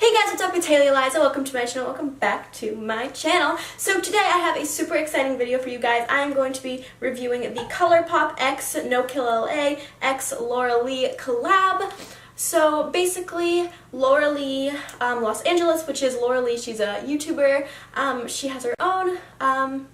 Hey guys, what's up? It's Hailey Eliza. Welcome to my channel. Welcome back to my channel. So today I have a super exciting video for you guys. I am going to be reviewing the ColourPop x NKLA x LauraLee collab. So basically, LauraLee Los Angeles, which is LauraLee, she's a YouTuber. She has her own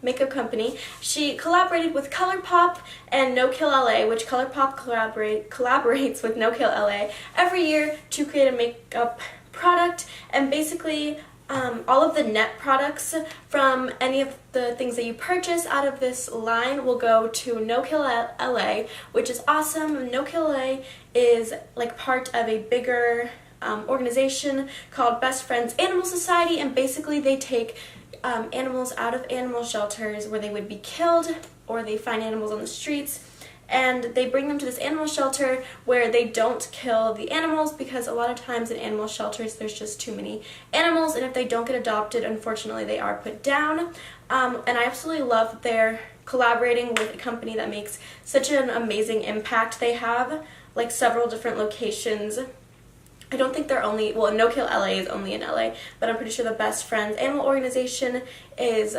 makeup company. She collaborated with ColourPop and NKLA, which ColourPop collaborates with NKLA every year to create a makeup product, and basically all of the net products from any of the things that you purchase out of this line will go to NKLA, which is awesome. NKLA is like part of a bigger organization called Best Friends Animal Society, and basically they take animals out of animal shelters where they would be killed, or they find animals on the streets, and they bring them to this animal shelter where they don't kill the animals, because a lot of times in animal shelters there's just too many animals, and if they don't get adopted, unfortunately they are put down. And I absolutely love that they're collaborating with a company that makes such an amazing impact. They have like several different locations. I don't think they're only, well, NKLA is only in LA, but I'm pretty sure the Best Friends Animal Organization is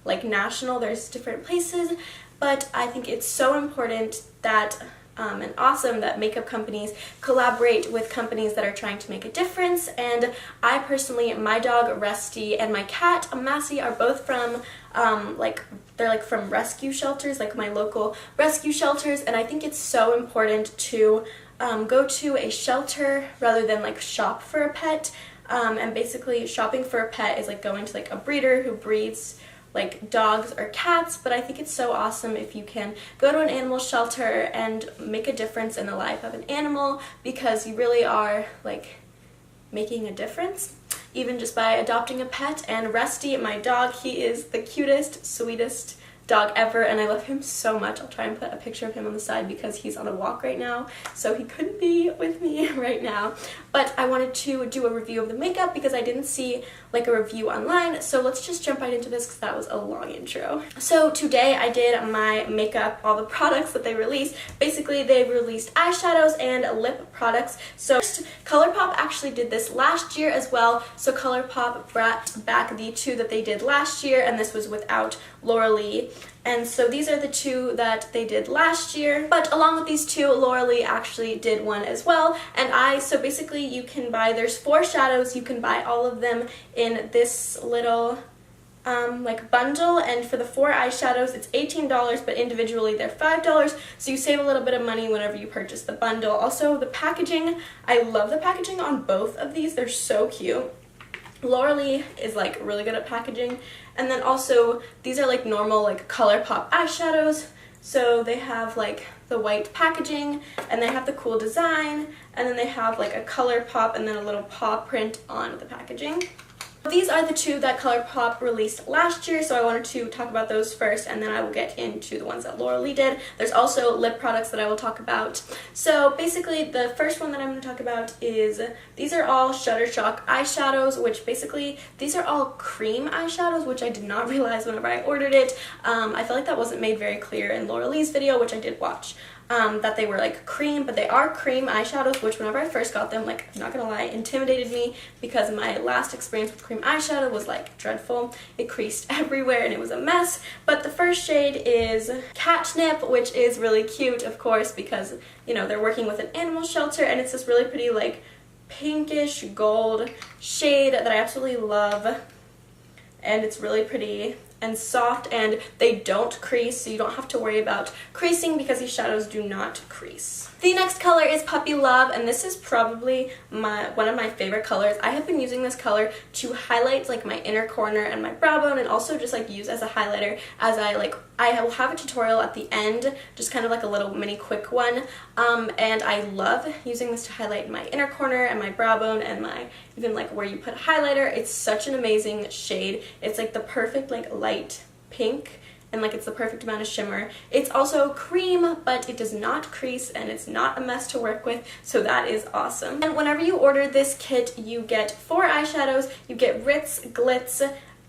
like national. There's different places. But I think it's so important that and awesome that makeup companies collaborate with companies that are trying to make a difference. And I personally, my dog Rusty and my cat Massey are both from they're like from rescue shelters, like my local rescue shelters, and I think it's so important to go to a shelter rather than like shop for a pet. And basically shopping for a pet is like going to like a breeder who breeds like dogs or cats, but I think it's so awesome if you can go to an animal shelter and make a difference in the life of an animal, because you really are like making a difference even just by adopting a pet. And Rusty, my dog, he is the cutest, sweetest dog ever, and I love him so much. I'll try and put a picture of him on the side because he's on a walk right now, so he couldn't be with me right now. But I wanted to do a review of the makeup because I didn't see like a review online, so let's just jump right into this because that was a long intro. So today I did my makeup, all the products that they released. Basically they released eyeshadows and lip products. So ColourPop actually did this last year as well, so ColourPop brought back the two that they did last year, and this was without LauraLee. And so these are the two that they did last year, but along with these two, LauraLee actually did one as well. And so basically you can buy, there's 4 shadows, you can buy all of them in this little like bundle, and for the 4 eyeshadows it's $18, but individually they're $5, so you save a little bit of money whenever you purchase the bundle. Also the packaging, I love the packaging on both of these, they're so cute. LauraLee is like really good at packaging. And then also these are like normal like ColourPop eyeshadows, so they have like the white packaging and they have the cool design, and then they have like a ColourPop and then a little paw print on the packaging. These are the two that ColourPop released last year, so I wanted to talk about those first, and then I will get into the ones that LauraLee did. There's also lip products that I will talk about. So basically the first one that I'm going to talk about is, these are all Shuttershock eyeshadows, which basically these are all cream eyeshadows, which I did not realize whenever I ordered it. I feel like that wasn't made very clear in LauraLee's video, which I did watch. That they were like cream, but they are cream eyeshadows, which whenever I first got them, like, I'm not gonna lie, intimidated me, because my last experience with cream eyeshadow was like dreadful. It creased everywhere and it was a mess. But the first shade is Catnip, which is really cute, of course, because, you know, they're working with an animal shelter, and it's this really pretty like pinkish gold shade that I absolutely love, and it's really pretty and soft, and they don't crease, so you don't have to worry about creasing because these shadows do not crease. The next color is Puppy Love, and this is probably one of my favorite colors. I have been using this color to highlight like my inner corner and my brow bone, and also just like use as a highlighter as I will have a tutorial at the end, just kind of like a little mini quick one. And I love using this to highlight my inner corner and my brow bone and my even like where you put highlighter. It's such an amazing shade. It's like the perfect like light pink, and like it's the perfect amount of shimmer. It's also cream, but it does not crease and it's not a mess to work with, so that is awesome. And whenever you order this kit, you get 4 eyeshadows. You get Ritz, Glitz,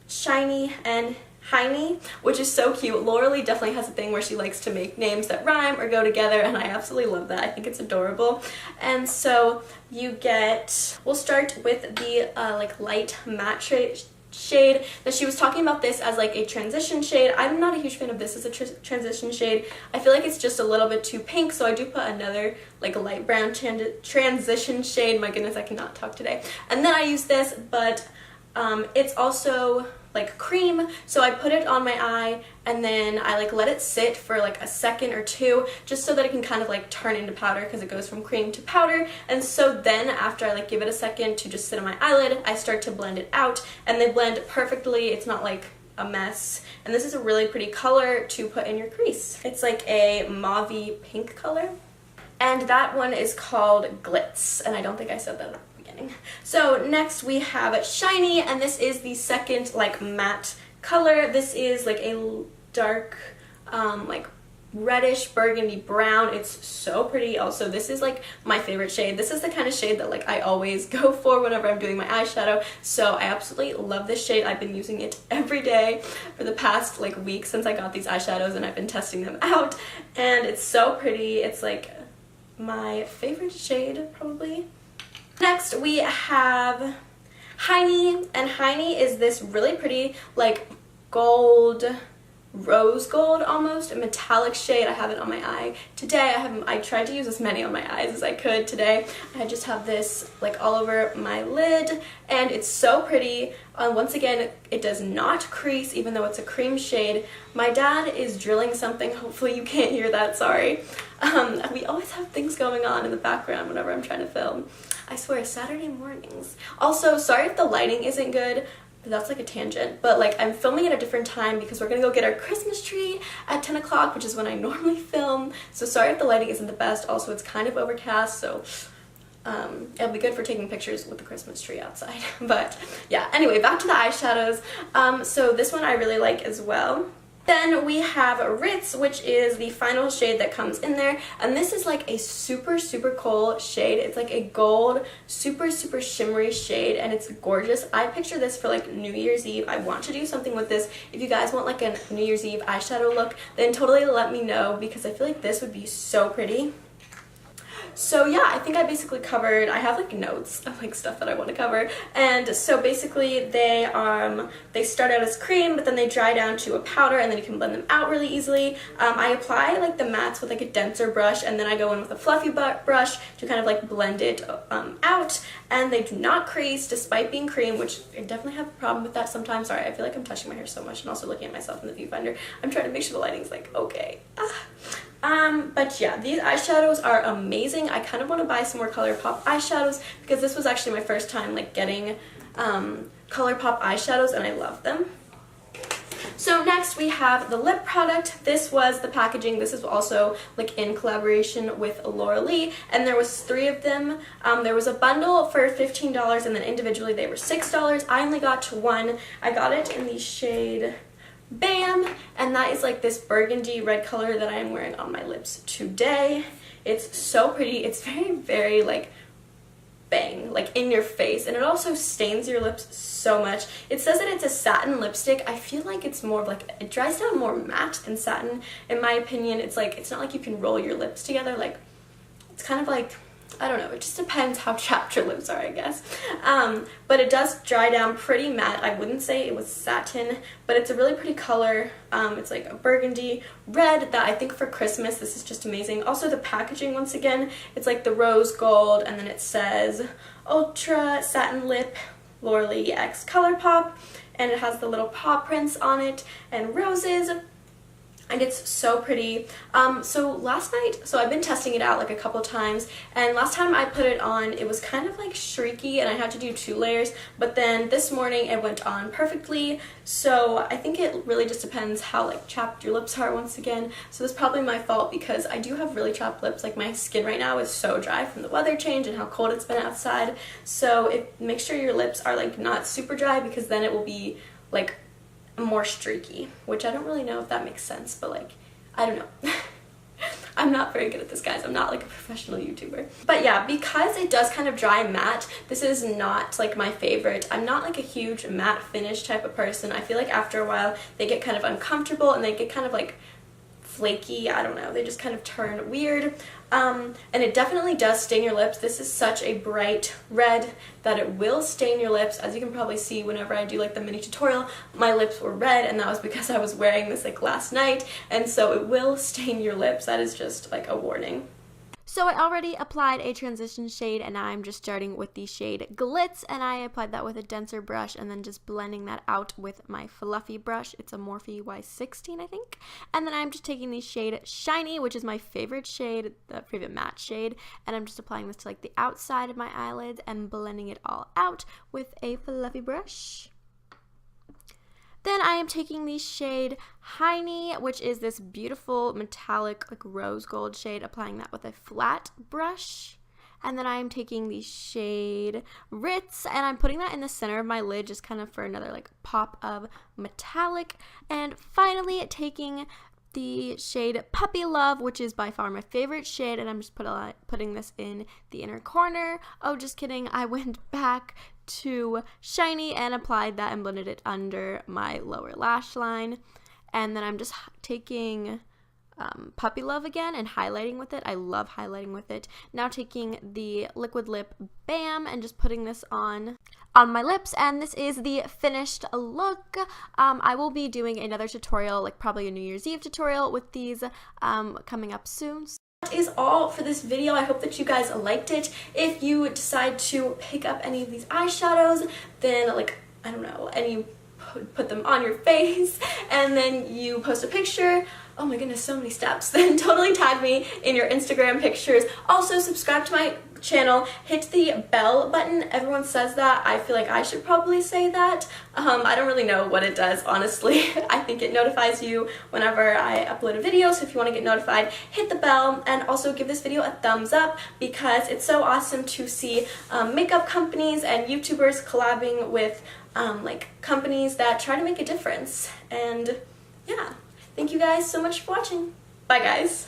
Shiny, and Hailey, which is so cute. LauraLee definitely has a thing where she likes to make names that rhyme or go together, and I absolutely love that. I think it's adorable. And so you get, we'll start with the like light matte shade that she was talking about this as like a transition shade. I'm not a huge fan of this as a transition shade. I feel like it's just a little bit too pink, so I do put another like a light brown transition shade. My goodness, I cannot talk today. And then I use this, but it's also like cream, so I put it on my eye and then I like let it sit for like a second or two just so that it can kind of like turn into powder, because it goes from cream to powder. And so then after I like give it a second to just sit on my eyelid, I start to blend it out, and they blend perfectly. It's not like a mess, and this is a really pretty color to put in your crease. It's like a mauve-y pink color, and that one is called Glitz, and I don't think I said that. So next we have Shiny, and this is the second like matte color. This is like a dark like reddish burgundy brown. It's so pretty. Also, this is like my favorite shade. This is the kind of shade that like I always go for whenever I'm doing my eyeshadow, so I absolutely love this shade. I've been using it every day for the past like week since I got these eyeshadows, and I've been testing them out, and it's so pretty. It's like my favorite shade probably. Next we have Hailey, and Hailey is this really pretty like gold, rose gold almost, a metallic shade. I have it on my eye today. I tried to use as many on my eyes as I could today. I just have this like all over my lid, and it's so pretty. Once again, it does not crease even though it's a cream shade. My dad is drilling something. Hopefully you can't hear that, sorry. We always have things going on in the background whenever I'm trying to film. I swear, Saturday mornings. Also, sorry if the lighting isn't good, but that's like a tangent. But like I'm filming at a different time because we're gonna go get our Christmas tree at 10 o'clock, which is when I normally film. So sorry if the lighting isn't the best. Also, it's kind of overcast, so it'll be good for taking pictures with the Christmas tree outside. But yeah, anyway, back to the eyeshadows. So this one I really like as well. Then we have Ritz, which is the final shade that comes in there, and this is like a super cool shade. It's like a gold, super shimmery shade, and it's gorgeous. I picture this for like New Year's Eve. I want to do something with this. If you guys want like a New Year's Eve eyeshadow look, then totally let me know, because I feel like this would be so pretty. So yeah, I think I basically covered, I have like notes of like stuff that I want to cover. And so basically they start out as cream, but then they dry down to a powder, and then you can blend them out really easily. I apply like the mattes with like a denser brush, and then I go in with a fluffy brush to kind of like blend it out, and they do not crease despite being cream, which I definitely have a problem with that sometimes. Sorry, I feel like I'm touching my hair so much and also looking at myself in the viewfinder. I'm trying to make sure the lighting's like okay. But yeah, these eyeshadows are amazing. I kind of want to buy some more ColourPop eyeshadows, because this was actually my first time like getting ColourPop eyeshadows, and I love them. So next we have the lip product. This was the packaging. This is also like in collaboration with LauraLee, and there was 3 of them. There was a bundle for $15, and then individually they were $6. I only got 1. I got it in the shade Bam, and that is like this burgundy red color that I am wearing on my lips today. It's so pretty. It's very like bang, like in your face, and it also stains your lips so much. It says that it's a satin lipstick. I feel like it's more of like, it dries down more matte than satin in my opinion. It's like, it's not like you can roll your lips together. Like, it's kind of like, I don't know, it just depends how chapped your lips are, I guess. But it does dry down pretty matte. I wouldn't say it was satin, but it's a really pretty color. It's like a burgundy red that I think for Christmas this is just amazing. Also the packaging, once again, it's like the rose gold, and then it says Ultra Satin Lip LauraLee X ColourPop, and it has the little paw prints on it and roses. And it's so pretty. So last night, so I've been testing it out like a couple times, and last time I put it on, it was kind of like streaky, and I had to do 2 layers, but then this morning it went on perfectly. So I think it really just depends how like chapped your lips are, once again. So it's probably my fault, because I do have really chapped lips. Like my skin right now is so dry from the weather change and how cold it's been outside. So make sure your lips are like not super dry, because then it will be like more streaky, which I don't really know if that makes sense, but like, I don't know. I'm not very good at this, guys. I'm not like a professional YouTuber. But yeah, because it does kind of dry matte, this is not like my favorite. I'm not like a huge matte finish type of person. I feel like after a while they get kind of uncomfortable and they get kind of like flaky. I don't know, they just kind of turn weird. And it definitely does stain your lips. This is such a bright red that it will stain your lips. As you can probably see, whenever I do like the mini tutorial, my lips were red, and that was because I was wearing this like last night, and so it will stain your lips. That is just like a warning. So I already applied a transition shade, and now I'm just starting with the shade Glitz, and I applied that with a denser brush and then just blending that out with my fluffy brush. It's a Morphe Y16, I think. And then I'm just taking the shade Shiny, which is my favorite shade, the favorite matte shade, and I'm just applying this to like the outside of my eyelids and blending it all out with a fluffy brush. Then I am taking the shade Heiny, which is this beautiful metallic like rose gold shade, applying that with a flat brush. And then I am taking the shade Ritz, and I'm putting that in the center of my lid just kind of for another like pop of metallic. And finally taking the shade Puppy Love, which is by far my favorite shade, and I'm just putting this in the inner corner. Oh, just kidding. I went back to Shiny and applied that and blended it under my lower lash line. And then I'm just taking Puppy Love again and highlighting with it. I love highlighting with it. Now taking the Liquid Lip Bam and just putting this on my lips, and this is the finished look. I will be doing another tutorial, like probably a New Year's Eve tutorial with these coming up soon. That is all for this video. I hope that you guys liked it. If you decide to pick up any of these eyeshadows, then like, I don't know, and you put them on your face and then you post a picture, oh my goodness, so many steps, then totally tag me in your Instagram pictures. Also, subscribe to my channel, hit the bell button. Everyone says that. I feel like I should probably say that. I don't really know what it does, honestly. I think it notifies you whenever I upload a video, so if you want to get notified, hit the bell, and also give this video a thumbs up because it's so awesome to see makeup companies and YouTubers collabing with like companies that try to make a difference. And yeah, thank you guys so much for watching. Bye guys.